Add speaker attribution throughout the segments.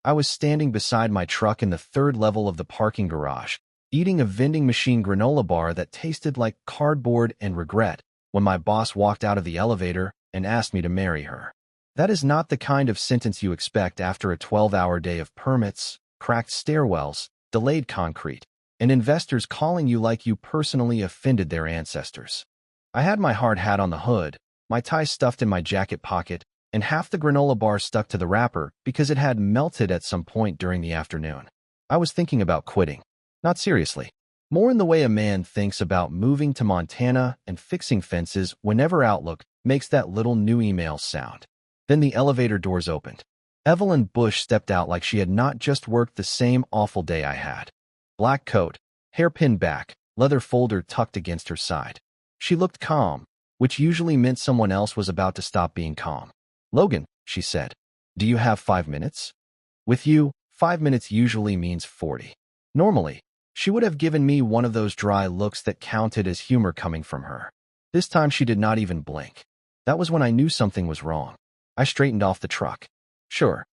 Speaker 1: I was standing beside my truck in the third level of the parking garage, eating a vending machine granola bar that tasted like cardboard and regret, when my boss walked out of the elevator and asked me to marry her. That is not the kind of sentence you expect after a 12-hour day of permits, cracked stairwells, delayed concrete, and investors calling you like you personally offended their ancestors. I had my hard hat on the hood, my tie stuffed in my jacket pocket, and half the granola bar stuck to the wrapper because it had melted at some point during the afternoon. I was thinking about quitting. Not seriously. More in the way a man thinks about moving to Montana and fixing fences whenever Outlook makes that little new email sound. Then the elevator doors opened. Evelyn Bush stepped out like she had not just worked the same awful day I had. Black coat, hair pinned back, leather folder tucked against her side. She looked calm, which usually meant someone else was about to stop being calm. "Logan," she said, "do you have 5 minutes?" With you, 5 minutes usually means 40. Normally, she would have given me one of those dry looks that counted as humor coming from her. This time she did not even blink. That was when I knew something was wrong. I straightened off the truck. "Sure."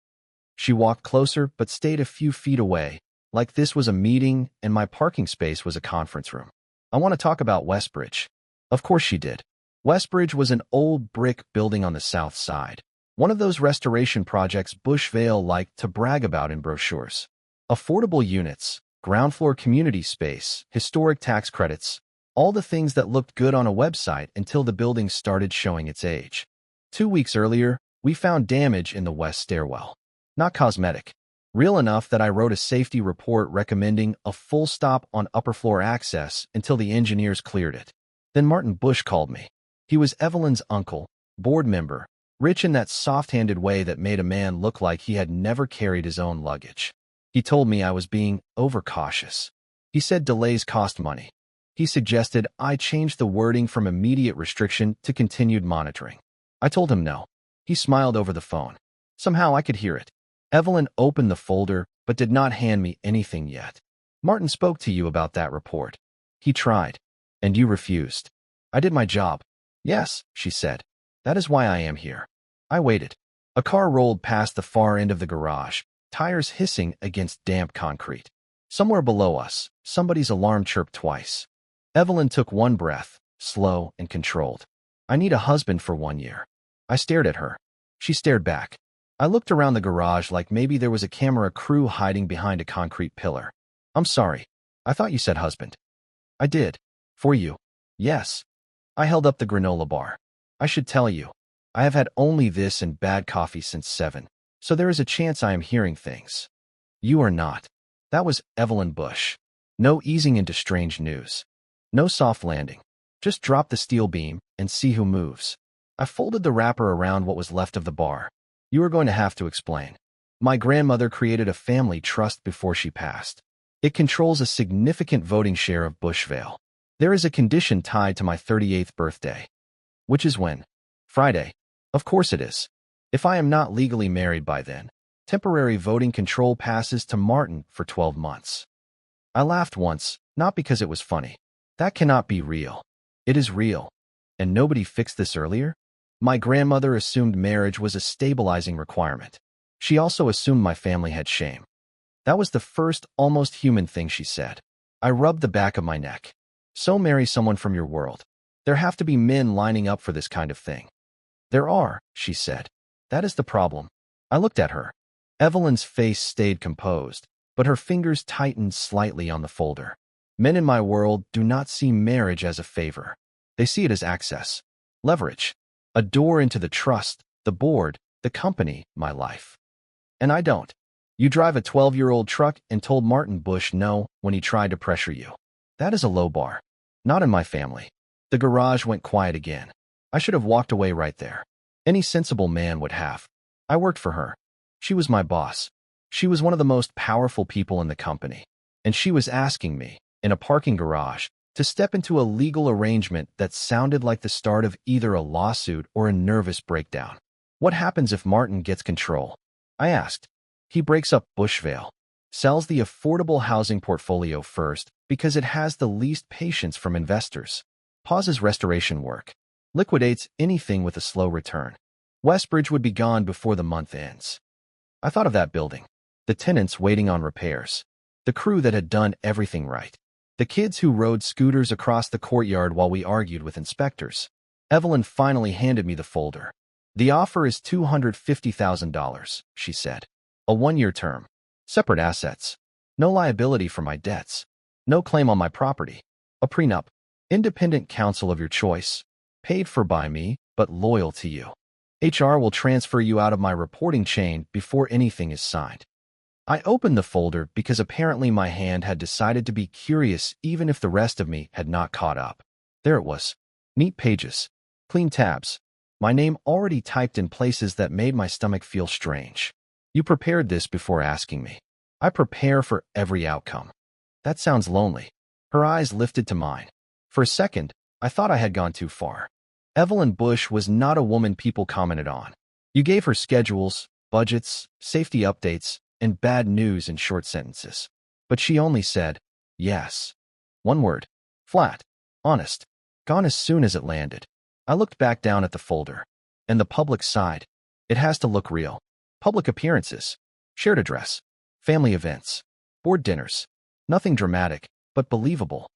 Speaker 1: She walked closer but stayed a few feet away, like this was a meeting and my parking space was a conference room. "I want to talk about Westbridge." Of course she did. Westbridge was an old brick building on the south side, one of those restoration projects Bush Vale liked to brag about in brochures. Affordable units, ground floor community space, historic tax credits, all the things that looked good on a website until the building started showing its age. 2 weeks earlier, we found damage in the west stairwell. Not cosmetic. Real enough that I wrote a safety report recommending a full stop on upper floor access until the engineers cleared it. Then Martin Bush called me. He was Evelyn's uncle, board member, rich in that soft-handed way that made a man look like he had never carried his own luggage. He told me I was being overcautious. He said delays cost money. He suggested I change the wording from immediate restriction to continued monitoring. I told him no. He smiled over the phone. Somehow I could hear it. Evelyn opened the folder but did not hand me anything yet. "Martin spoke to you about that report." "He tried. And you refused." "I did my job." "Yes," she said. "That is why I am here." I waited. A car rolled past the far end of the garage, tires hissing against damp concrete. Somewhere below us, somebody's alarm chirped twice. Evelyn took one breath, slow and controlled. "I need a husband for 1 year." I stared at her. She stared back. I looked around the garage like maybe there was a camera crew hiding behind a concrete pillar. "I'm sorry. I thought you said husband." "I did. For you." "Yes." I held up the granola bar. "I should tell you. I have had only this and bad coffee since 7, so there is a chance I am hearing things." "You are not." That was Evelyn Bush. No easing into strange news. No soft landing. Just drop the steel beam and see who moves. I folded the wrapper around what was left of the bar. "You are going to have to explain. My grandmother created a family trust before she passed. It controls a significant voting share of Bushvale. There is a condition tied to my 38th birthday." "Which is when?" "Friday." "Of course it is. If I am not legally married by then, temporary voting control passes to Martin for 12 months. I laughed once, not because it was funny. That cannot be real. It is real. And nobody fixed this earlier? My grandmother assumed marriage was a stabilizing requirement. She also assumed my family had shame. That was the first almost human thing she said. I rubbed the back of my neck. "So marry someone from your world. There have to be men lining up for this kind of thing." "There are," she said. "That is the problem." I looked at her. Evelyn's face stayed composed, but her fingers tightened slightly on the folder. "Men in my world do not see marriage as a favor. They see it as access, leverage, a door into the trust, the board, the company, my life. And I don't. You drive a 12-year-old truck and told Martin Bush no when he tried to pressure you. That is a low bar. Not in my family." The garage went quiet again. I should have walked away right there. Any sensible man would have. I worked for her. She was my boss. She was one of the most powerful people in the company. And she was asking me, in a parking garage, to step into a legal arrangement that sounded like the start of either a lawsuit or a nervous breakdown. "What happens if Martin gets control?" I asked. "He breaks up Bushvale. Sells the affordable housing portfolio first because it has the least patience from investors. Pauses restoration work. Liquidates anything with a slow return. Westbridge would be gone before the month ends." I thought of that building. the tenants waiting on repairs, the crew that had done everything right, the kids who rode scooters across the courtyard while we argued with inspectors. Evelyn finally handed me the folder. The offer is $250,000, she said. A 1-year term. Separate assets. No liability for my debts. No claim on my property. A prenup. Independent counsel of your choice. Paid for by me, but loyal to you. HR will transfer you out of my reporting chain before anything is signed. I opened the folder because apparently my hand had decided to be curious even if the rest of me had not caught up. There it was. Neat pages. Clean tabs. My name already typed in places that made my stomach feel strange. You prepared this before asking me. I prepare for every outcome. That sounds lonely. Her eyes lifted to mine. For a second, I thought I had gone too far. Evelyn Bush was not a woman people commented on. You gave her schedules, budgets, safety updates, and bad news in short sentences. But she only said, yes. One word. Flat. Honest. Gone as soon as it landed. I looked back down at the folder. And the public side. It has to look real. Public appearances. Shared address. Family events. Board dinners. Nothing dramatic, but believable.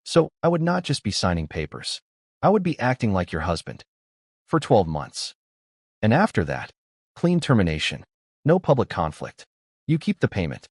Speaker 1: So I would not just be signing papers. I would be acting like your husband. For 12 months. And after that, clean termination. No public conflict. You keep the payment.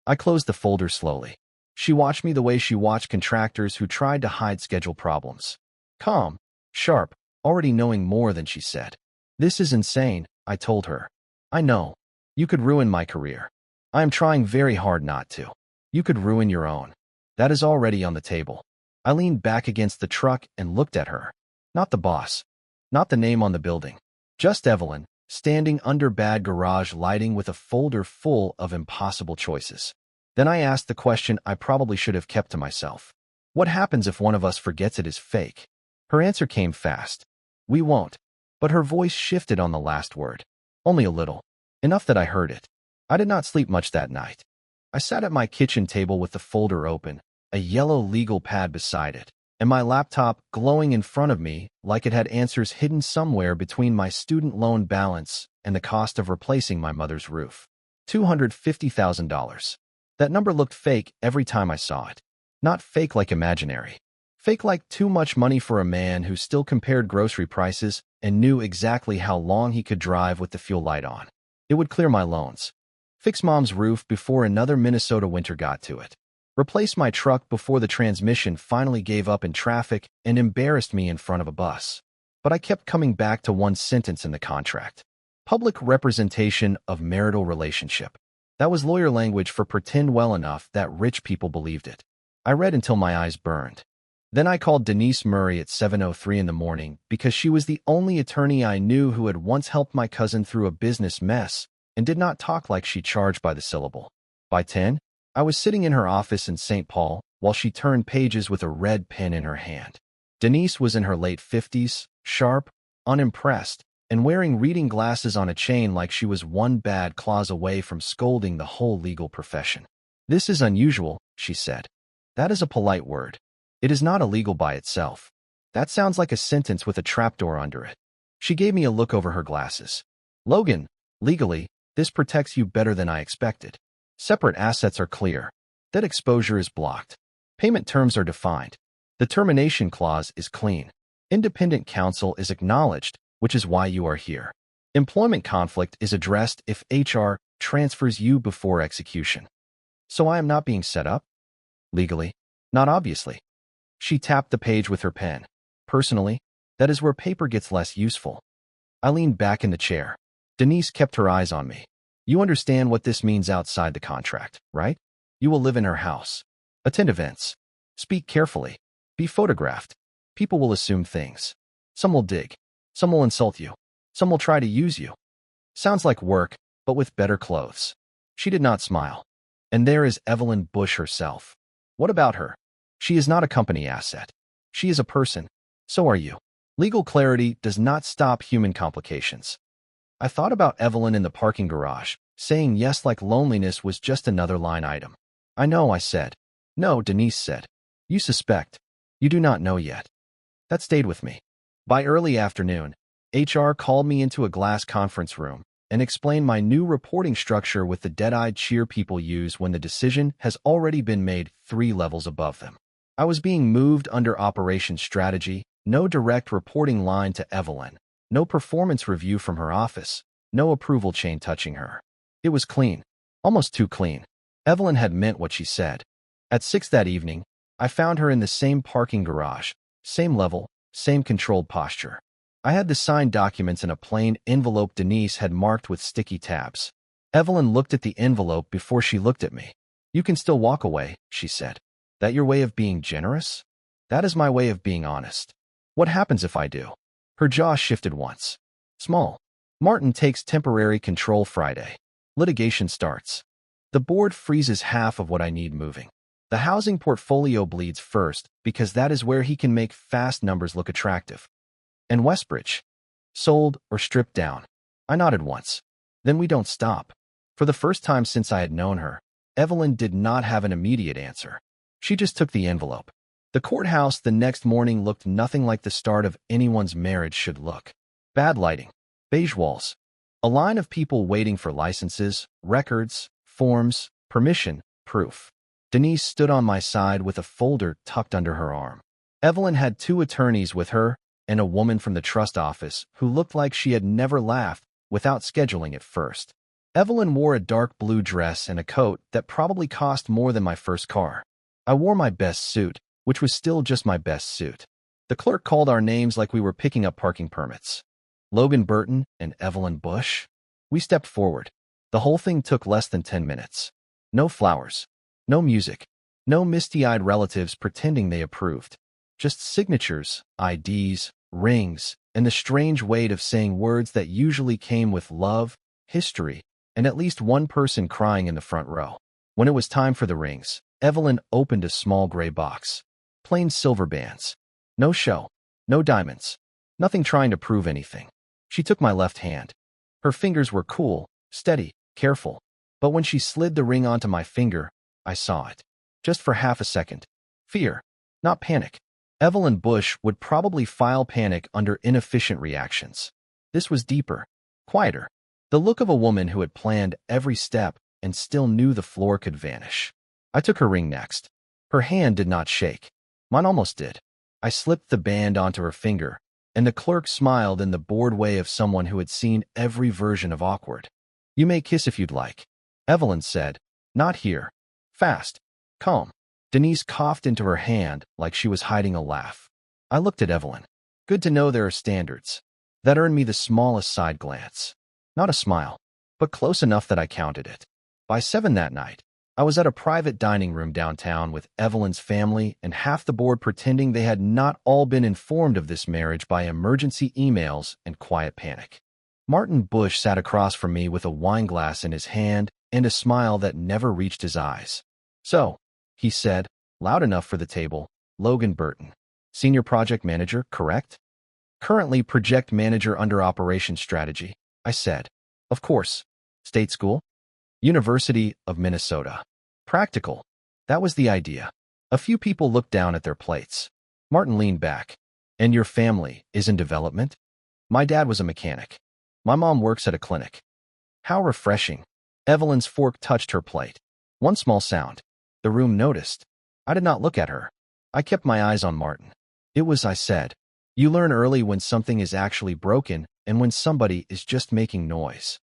Speaker 1: I closed the folder slowly. She watched me the way she watched contractors who tried to hide schedule problems. Calm, sharp, already knowing more than she said. This is insane, I told her. I know. You could ruin my career. I am trying very hard not to. You could ruin your own. That is already on the table. I leaned back against the truck and looked at her. Not the boss. Not the name on the building. Just Evelyn, standing under bad garage lighting with a folder full of impossible choices. Then I asked the question I probably should have kept to myself. What happens if one of us forgets it is fake? Her answer came fast. We won't. But her voice shifted on the last word. Only a little. Enough that I heard it. I did not sleep much that night. I sat at my kitchen table with the folder open, a yellow legal pad beside it, and my laptop glowing in front of me like it had answers hidden somewhere between my student loan balance and the cost of replacing my mother's roof. $250,000. That number looked fake every time I saw it. Not fake like imaginary. Fake like too much money for a man who still compared grocery prices and knew exactly how long he could drive with the fuel light on. It would clear my loans. Fix Mom's roof before another Minnesota winter got to it. Replace my truck before the transmission finally gave up in traffic and embarrassed me in front of a bus. But I kept coming back to one sentence in the contract. Public representation of marital relationship. That was lawyer language for pretend well enough that rich people believed it. I read until my eyes burned. Then I called Denise Murray at 7:03 in the morning because she was the only attorney I knew who had once helped my cousin through a business mess and did not talk like she charged by the syllable. By 10, I was sitting in her office in St. Paul while she turned pages with a red pen in her hand. Denise was in her late 50s, sharp, unimpressed, and wearing reading glasses on a chain like she was one bad clause away from scolding the whole legal profession. This is unusual, she said. That is a polite word. It is not illegal by itself. That sounds like a sentence with a trapdoor under it. She gave me a look over her glasses. Logan, legally, this protects you better than I expected. Separate assets are clear. Debt exposure is blocked. Payment terms are defined. The termination clause is clean. Independent counsel is acknowledged, which is why you are here. Employment conflict is addressed if HR transfers you before execution. So I am not being set up? Legally? Not obviously. She tapped the page with her pen. Personally, that is where paper gets less useful. I leaned back in the chair. Denise kept her eyes on me. You understand what this means outside the contract, right? You will live in her house. Attend events. Speak carefully. Be photographed. People will assume things. Some will dig. Some will insult you. Some will try to use you. Sounds like work, but with better clothes. She did not smile. And there is Evelyn Bush herself. What about her? She is not a company asset. She is a person. So are you. Legal clarity does not stop human complications. I thought about Evelyn in the parking garage, saying yes like loneliness was just another line item. I know, I said. No, Denise said. You suspect. You do not know yet. That stayed with me. By early afternoon, HR called me into a glass conference room, and explain my new reporting structure with the dead-eyed cheer people use when the decision has already been made 3 levels above them. I was being moved under operations strategy, no direct reporting line to Evelyn, no performance review from her office, no approval chain touching her. It was clean, almost too clean. Evelyn had meant what she said. At 6 that evening, I found her in the same parking garage, same level, same controlled posture. I had the signed documents in a plain envelope Denise had marked with sticky tabs. Evelyn looked at the envelope before she looked at me. "You can still walk away," she said. "That your way of being generous?" "That is my way of being honest." "What happens if I do?" Her jaw shifted once. "Small. Martin takes temporary control Friday. Litigation starts. The board freezes half of what I need moving. The housing portfolio bleeds first because that is where he can make fast numbers look attractive. And Westbridge? Sold or stripped down." I nodded once. "Then we don't stop." For the first time since I had known her, Evelyn did not have an immediate answer. She just took the envelope. The courthouse the next morning looked nothing like the start of anyone's marriage should look. Bad lighting, beige walls, a line of people waiting for licenses, records, forms, permission, proof. Denise stood on my side with a folder tucked under her arm. Evelyn had 2 attorneys with her and a woman from the trust office who looked like she had never laughed without scheduling it first. Evelyn wore a dark blue dress and a coat that probably cost more than my first car. I wore my best suit, which was still just my best suit. The clerk called our names like we were picking up parking permits. Logan Burton and Evelyn Bush. We stepped forward. The whole thing took less than 10 minutes. No flowers. No music. No misty-eyed relatives pretending they approved. Just signatures, IDs, rings, and the strange weight of saying words that usually came with love, history, and at least one person crying in the front row. When it was time for the rings, Evelyn opened a small gray box. Plain silver bands. No show. No diamonds. Nothing trying to prove anything. She took my left hand. Her fingers were cool, steady, careful. But when she slid the ring onto my finger, I saw it. Just for half a second. Fear, not panic. Evelyn Bush would probably file panic under inefficient reactions. This was deeper, quieter. The look of a woman who had planned every step and still knew the floor could vanish. I took her ring next. Her hand did not shake. Mine almost did. I slipped the band onto her finger, and the clerk smiled in the bored way of someone who had seen every version of awkward. "You may kiss if you'd like," Evelyn said. "Not here. Fast. Calm." Denise coughed into her hand like she was hiding a laugh. I looked at Evelyn. Good to know there are standards. That earned me the smallest side glance. Not a smile, but close enough that I counted it. By 7 that night, I was at a private dining room downtown with Evelyn's family and half the board pretending they had not all been informed of this marriage by emergency emails and quiet panic. Martin Bush sat across from me with a wine glass in his hand and a smile that never reached his eyes. "So," he said, loud enough for the table, "Logan Burton, Senior Project Manager, correct?" "Currently Project Manager under Operations Strategy," I said. "Of course. State school?" "University of Minnesota." Practical. That was the idea. A few people looked down at their plates. Martin leaned back. "And your family is in development?" "My dad was a mechanic. My mom works at a clinic." "How refreshing." Evelyn's fork touched her plate. One small sound. The room noticed. I did not look at her. I kept my eyes on Martin. "It was," I said. "You learn early when something is actually broken and when somebody is just making noise."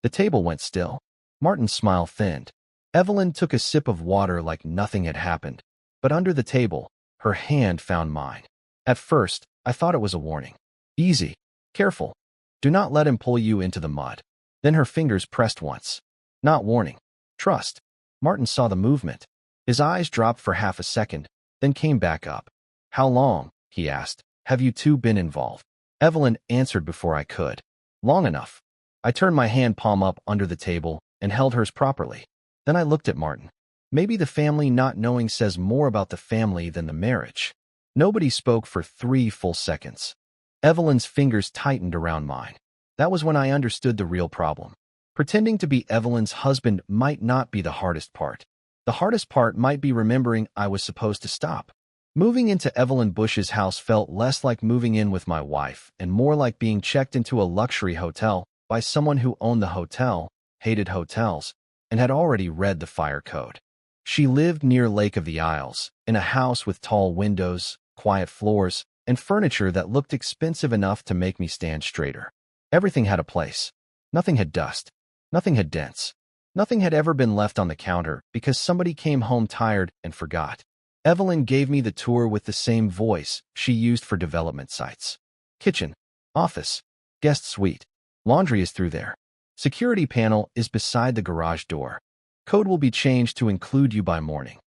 Speaker 1: The table went still. Martin's smile thinned. Evelyn took a sip of water like nothing had happened, but under the table, her hand found mine. At first, I thought it was a warning. "Easy. Careful. Do not let him pull you into the mud." Then her fingers pressed once. Not warning. Trust. Martin saw the movement. His eyes dropped for half a second, then came back up. "How long," he asked, "have you two been involved?" Evelyn answered before I could. "Long enough." I turned my hand palm up under the table and held hers properly. Then I looked at Martin. Maybe the family not knowing says more about the family than the marriage. Nobody spoke for 3 full seconds. Evelyn's fingers tightened around mine. That was when I understood the real problem. Pretending to be Evelyn's husband might not be the hardest part. The hardest part might be remembering I was supposed to stop. Moving into Evelyn Bush's house felt less like moving in with my wife and more like being checked into a luxury hotel by someone who owned the hotel, hated hotels, and had already read the fire code. She lived near Lake of the Isles, in a house with tall windows, quiet floors, and furniture that looked expensive enough to make me stand straighter. Everything had a place. Nothing had dust. Nothing had dents. Nothing had ever been left on the counter because somebody came home tired and forgot. Evelyn gave me the tour with the same voice she used for development sites. Kitchen, office, guest suite. Laundry is through there. Security panel is beside the garage door. Code will be changed to include you by morning.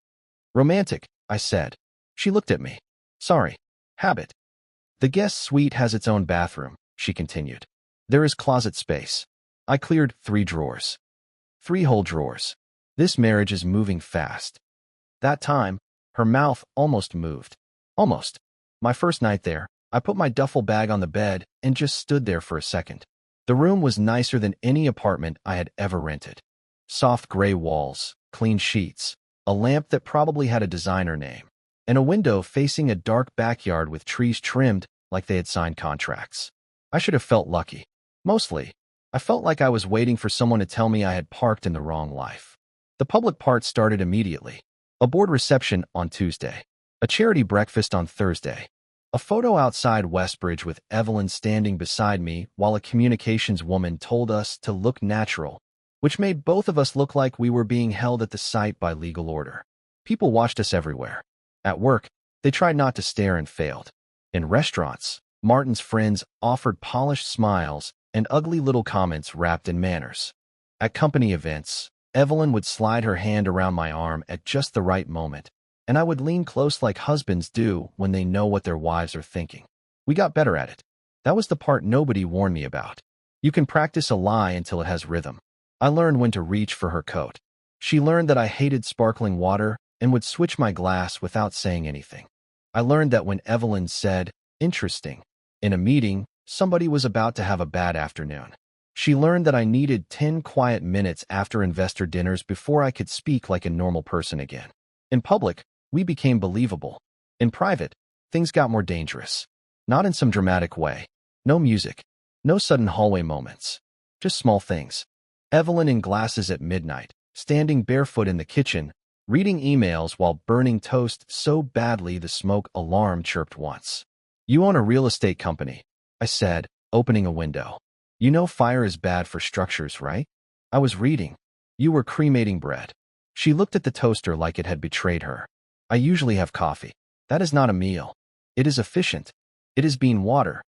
Speaker 1: Romantic, I said. She looked at me. Sorry. Habit. The guest suite has its own bathroom, she continued. There is closet space. I cleared 3 drawers. 3 whole drawers. This marriage is moving fast. That time, her mouth almost moved. Almost. My first night there, I put my duffel bag on the bed and just stood there for a second. The room was nicer than any apartment I had ever rented. Soft gray walls, clean sheets, a lamp that probably had a designer name, and a window facing a dark backyard with trees trimmed like they had signed contracts. I should have felt lucky. Mostly, I felt like I was waiting for someone to tell me I had parked in the wrong life. The public part started immediately. A board reception on Tuesday. A charity breakfast on Thursday. A photo outside Westbridge with Evelyn standing beside me while a communications woman told us to look natural, which made both of us look like we were being held at the site by legal order. People watched us everywhere. At work, they tried not to stare and failed. In restaurants, Martin's friends offered polished smiles and ugly little comments wrapped in manners. At company events, Evelyn would slide her hand around my arm at just the right moment, and I would lean close like husbands do when they know what their wives are thinking. We got better at it. That was the part nobody warned me about. You can practice a lie until it has rhythm. I learned when to reach for her coat. She learned that I hated sparkling water and would switch my glass without saying anything. I learned that when Evelyn said, "Interesting," in a meeting, somebody was about to have a bad afternoon. She learned that I needed 10 quiet minutes after investor dinners before I could speak like a normal person again. In public, we became believable. In private, things got more dangerous. Not in some dramatic way. No music. No sudden hallway moments. Just small things. Evelyn in glasses at midnight, standing barefoot in the kitchen, reading emails while burning toast so badly the smoke alarm chirped once. "You own a real estate company," I said, opening a window. "You know fire is bad for structures, right?" I was reading. "You were cremating bread." She looked at the toaster like it had betrayed her. "I usually have coffee. That is not a meal. It is efficient. It is bean water."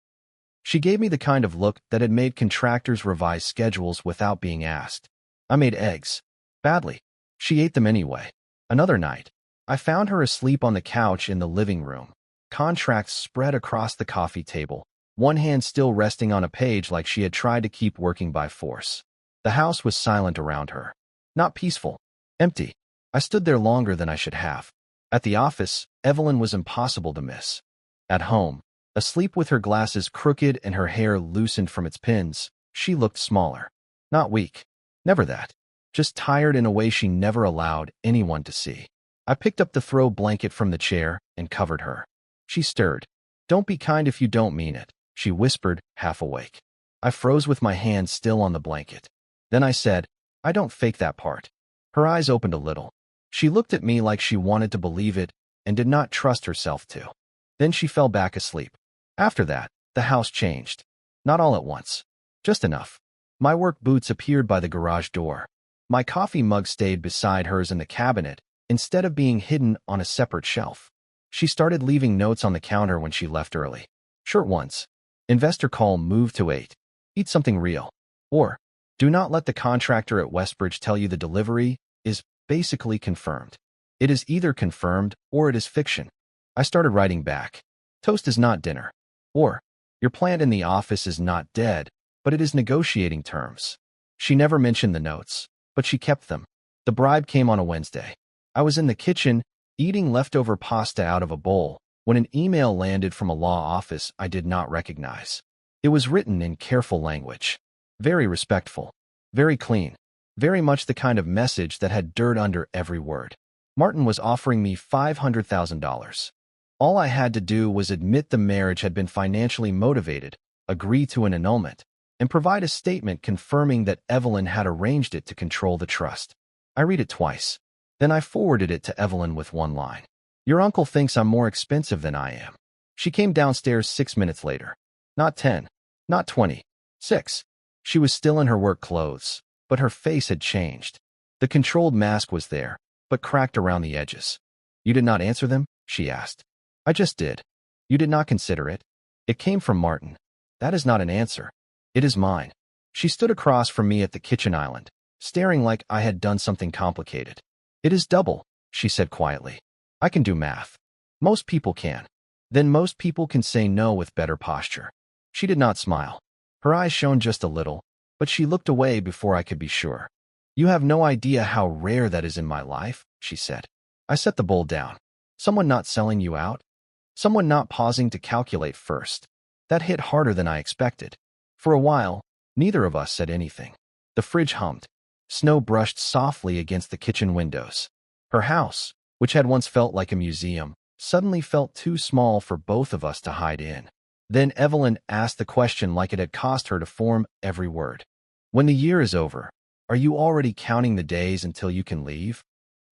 Speaker 1: She gave me the kind of look that had made contractors revise schedules without being asked. I made eggs. Badly. She ate them anyway. Another night, I found her asleep on the couch in the living room. Contracts spread across the coffee table, one hand still resting on a page like she had tried to keep working by force. The house was silent around her. Not peaceful. Empty. I stood there longer than I should have. At the office, Evelyn was impossible to miss. At home, asleep with her glasses crooked and her hair loosened from its pins, she looked smaller. Not weak. Never that. Just tired in a way she never allowed anyone to see. I picked up the throw blanket from the chair and covered her. She stirred. "Don't be kind if you don't mean it," she whispered, half awake. I froze with my hand still on the blanket. Then I said, "I don't fake that part." Her eyes opened a little. She looked at me like she wanted to believe it and did not trust herself to. Then she fell back asleep. After that, the house changed. Not all at once. Just enough. My work boots appeared by the garage door. My coffee mug stayed beside hers in the cabinet instead of being hidden on a separate shelf. She started leaving notes on the counter when she left early. Short ones. Investor call, move to 8. Eat something real. Or, do not let the contractor at Westbridge tell you the delivery is basically confirmed. It is either confirmed or it is fiction. I started writing back. Toast is not dinner. Or, your plant in the office is not dead, but it is negotiating terms. She never mentioned the notes, but she kept them. The bribe came on a Wednesday. I was in the kitchen, eating leftover pasta out of a bowl, when an email landed from a law office I did not recognize. It was written in careful language. Very respectful. Very clean. Very much the kind of message that had dirt under every word. Martin was offering me $500,000. All I had to do was admit the marriage had been financially motivated, agree to an annulment, and provide a statement confirming that Evelyn had arranged it to control the trust. I read it twice. Then I forwarded it to Evelyn with one line. Your uncle thinks I'm more expensive than I am. She came downstairs 6 minutes later. Not 10. Not 20. 6. She was still in her work clothes, but her face had changed. The controlled mask was there, but cracked around the edges. You did not answer them? She asked. I just did. You did not consider it? It came from Martin. That is not an answer. It is mine. She stood across from me at the kitchen island, staring like I had done something complicated. It is double, she said quietly. I can do math. Most people can. Then most people can say no with better posture. She did not smile. Her eyes shone just a little, but she looked away before I could be sure. You have no idea how rare that is in my life, she said. I set the bowl down. Someone not selling you out? Someone not pausing to calculate first. That hit harder than I expected. For a while, neither of us said anything. The fridge hummed. Snow brushed softly against the kitchen windows. Her house, which had once felt like a museum, suddenly felt too small for both of us to hide in. Then Evelyn asked the question like it had cost her to form every word. When the year is over, are you already counting the days until you can leave?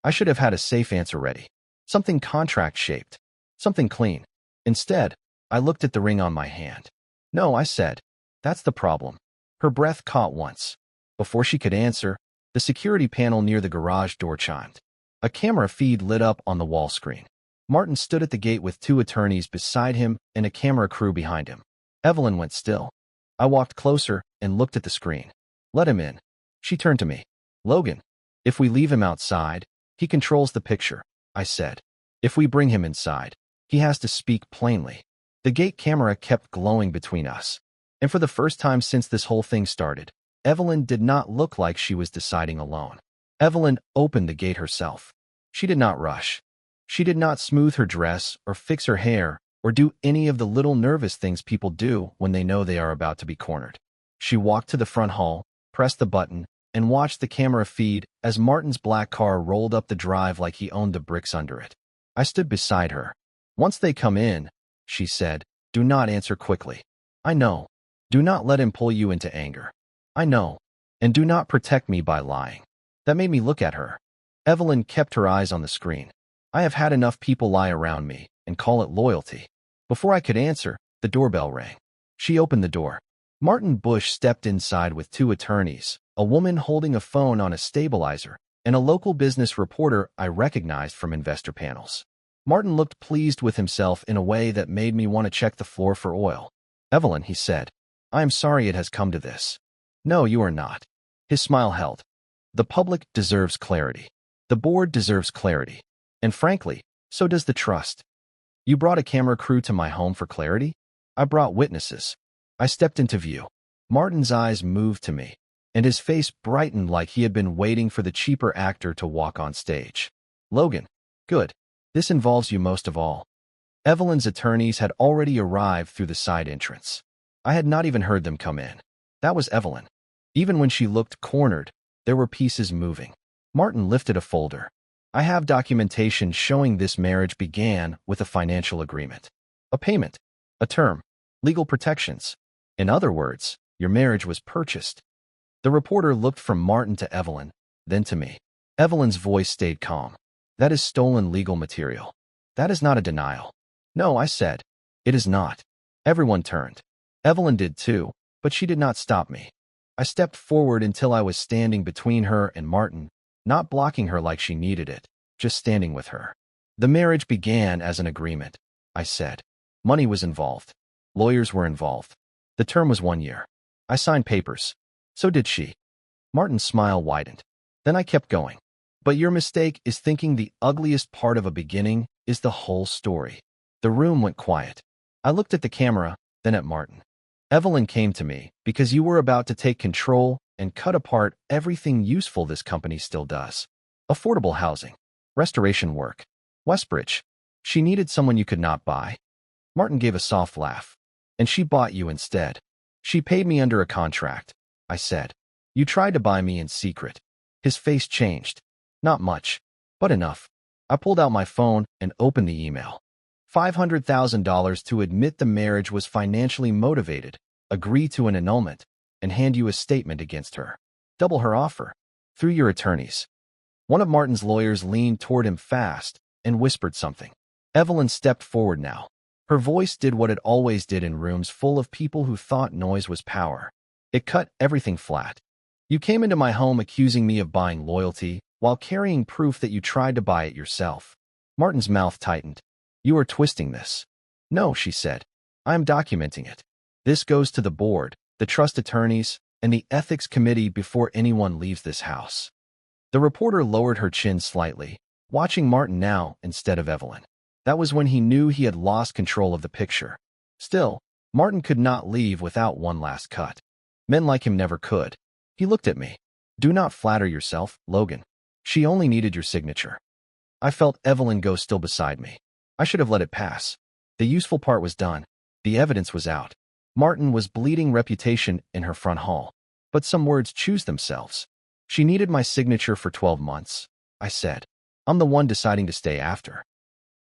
Speaker 1: I should have had a safe answer ready. Something contract-shaped. Something clean. Instead, I looked at the ring on my hand. No, I said. That's the problem. Her breath caught once. Before she could answer, the security panel near the garage door chimed. A camera feed lit up on the wall screen. Martin stood at the gate with 2 attorneys beside him and a camera crew behind him. Evelyn went still. I walked closer and looked at the screen. Let him in. She turned to me. Logan, if we leave him outside, he controls the picture, I said. If we bring him inside, he has to speak plainly. The gate camera kept glowing between us. And for the first time since this whole thing started, Evelyn did not look like she was deciding alone. Evelyn opened the gate herself. She did not rush. She did not smooth her dress or fix her hair or do any of the little nervous things people do when they know they are about to be cornered. She walked to the front hall, pressed the button, and watched the camera feed as Martin's black car rolled up the drive like he owned the bricks under it. I stood beside her. Once they come in, she said, do not answer quickly. I know. Do not let him pull you into anger. I know. And do not protect me by lying. That made me look at her. Evelyn kept her eyes on the screen. I have had enough people lie around me and call it loyalty. Before I could answer, the doorbell rang. She opened the door. Martin Bush stepped inside with 2 attorneys, a woman holding a phone on a stabilizer, and a local business reporter I recognized from investor panels. Martin looked pleased with himself in a way that made me want to check the floor for oil. Evelyn, he said, I am sorry it has come to this. No, you are not. His smile held. The public deserves clarity. The board deserves clarity. And frankly, so does the trust. You brought a camera crew to my home for clarity? I brought witnesses. I stepped into view. Martin's eyes moved to me, and his face brightened like he had been waiting for the cheaper actor to walk on stage. Logan, good. This involves you most of all. Evelyn's attorneys had already arrived through the side entrance. I had not even heard them come in. That was Evelyn. Even when she looked cornered, there were pieces moving. Martin lifted a folder. I have documentation showing this marriage began with a financial agreement. A payment. A term. Legal protections. In other words, your marriage was purchased. The reporter looked from Martin to Evelyn, then to me. Evelyn's voice stayed calm. That is stolen legal material. That is not a denial. No, I said. It is not. Everyone turned. Evelyn did too, but she did not stop me. I stepped forward until I was standing between her and Martin, not blocking her like she needed it, just standing with her. The marriage began as an agreement, I said. Money was involved. Lawyers were involved. The term was 1 year. I signed papers. So did she. Martin's smile widened. Then I kept going. But your mistake is thinking the ugliest part of a beginning is the whole story. The room went quiet. I looked at the camera, then at Martin. Evelyn came to me because you were about to take control and cut apart everything useful this company still does. Affordable housing. Restoration work. Westbridge. She needed someone you could not buy. Martin gave a soft laugh. And she bought you instead. She paid me under a contract, I said. You tried to buy me in secret. His face changed. Not much, but enough. I pulled out my phone and opened the email. $500,000 to admit the marriage was financially motivated, agree to an annulment, and hand you a statement against her. Double her offer. Through your attorneys. One of Martin's lawyers leaned toward him fast and whispered something. Evelyn stepped forward now. Her voice did what it always did in rooms full of people who thought noise was power. It cut everything flat. You came into my home accusing me of buying loyalty while carrying proof that you tried to buy it yourself. Martin's mouth tightened. You are twisting this. No, she said. I am documenting it. This goes to the board, the trust attorneys, and the ethics committee before anyone leaves this house. The reporter lowered her chin slightly, watching Martin now instead of Evelyn. That was when he knew he had lost control of the picture. Still, Martin could not leave without one last cut. Men like him never could. He looked at me. Do not flatter yourself, Logan. She only needed your signature. I felt Evelyn go still beside me. I should have let it pass. The useful part was done. The evidence was out. Martin was bleeding reputation in her front hall. But some words choose themselves. She needed my signature for 12 months, I said. I'm the one deciding to stay after.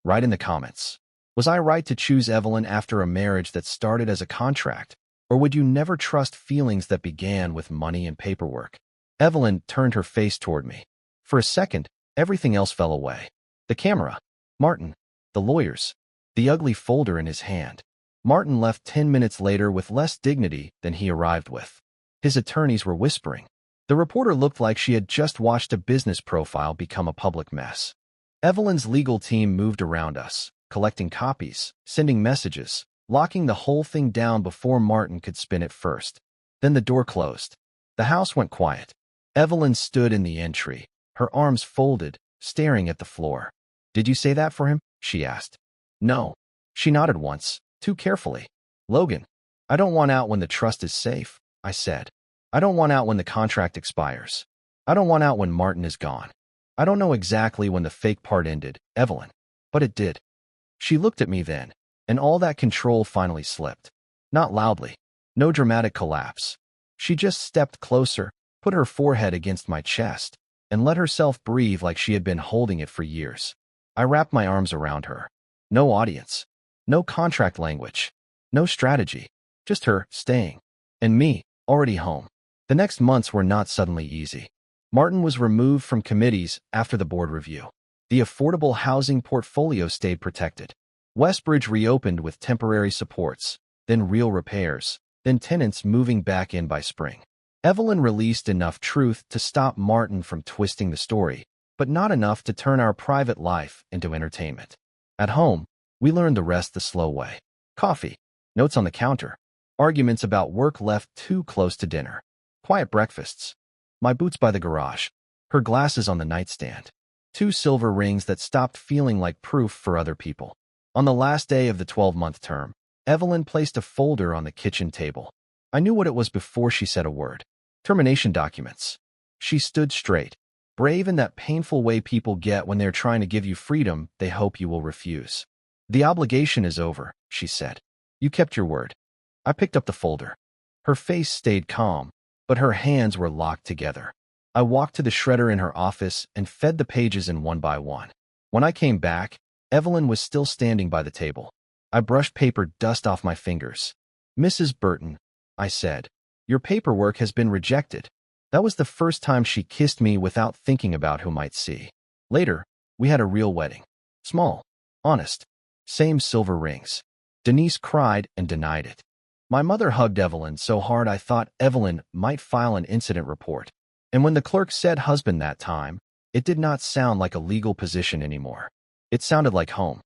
Speaker 1: Write in the comments. Was I right to choose Evelyn after a marriage that started as a contract? Or would you never trust feelings that began with money and paperwork? Evelyn turned her face toward me. For a second, everything else fell away. The camera, Martin, the lawyers, the ugly folder in his hand. Martin left 10 minutes later with less dignity than he arrived with. His attorneys were whispering. The reporter looked like she had just watched a business profile become a public mess. Evelyn's legal team moved around us, collecting copies, sending messages, locking the whole thing down before Martin could spin it first. Then the door closed. The house went quiet. Evelyn stood in the entry, her arms folded, staring at the floor. Did you say that for him? She asked. No. She nodded once, too carefully. Logan, I don't want out when the trust is safe, I said. I don't want out when the contract expires. I don't want out when Martin is gone. I don't know exactly when the fake part ended, Evelyn, but it did. She looked at me then, and all that control finally slipped. Not loudly. No dramatic collapse. She just stepped closer, put her forehead against my chest, and let herself breathe like she had been holding it for years. I wrapped my arms around her. No audience. No contract language. No strategy. Just her, staying. And me, already home. The next months were not suddenly easy. Martin was removed from committees after the board review. The affordable housing portfolio stayed protected. Westbridge reopened with temporary supports, then real repairs, then tenants moving back in by spring. Evelyn released enough truth to stop Martin from twisting the story, but not enough to turn our private life into entertainment. At home, we learned the rest the slow way. Coffee, notes on the counter, arguments about work left too close to dinner, quiet breakfasts, my boots by the garage, her glasses on the nightstand, 2 silver rings that stopped feeling like proof for other people. On the last day of the 12-month term, Evelyn placed a folder on the kitchen table. I knew what it was before she said a word. Termination documents. She stood straight, brave in that painful way people get when they're trying to give you freedom they hope you will refuse. The obligation is over, she said. You kept your word. I picked up the folder. Her face stayed calm, but her hands were locked together. I walked to the shredder in her office and fed the pages in one by one. When I came back, Evelyn was still standing by the table. I brushed paper dust off my fingers. Mrs. Burton, I said, your paperwork has been rejected. That was the first time she kissed me without thinking about who might see. Later, we had a real wedding. Small, honest, same silver rings. Denise cried and denied it. My mother hugged Evelyn so hard I thought Evelyn might file an incident report. And when the clerk said husband that time, it did not sound like a legal position anymore. It sounded like home.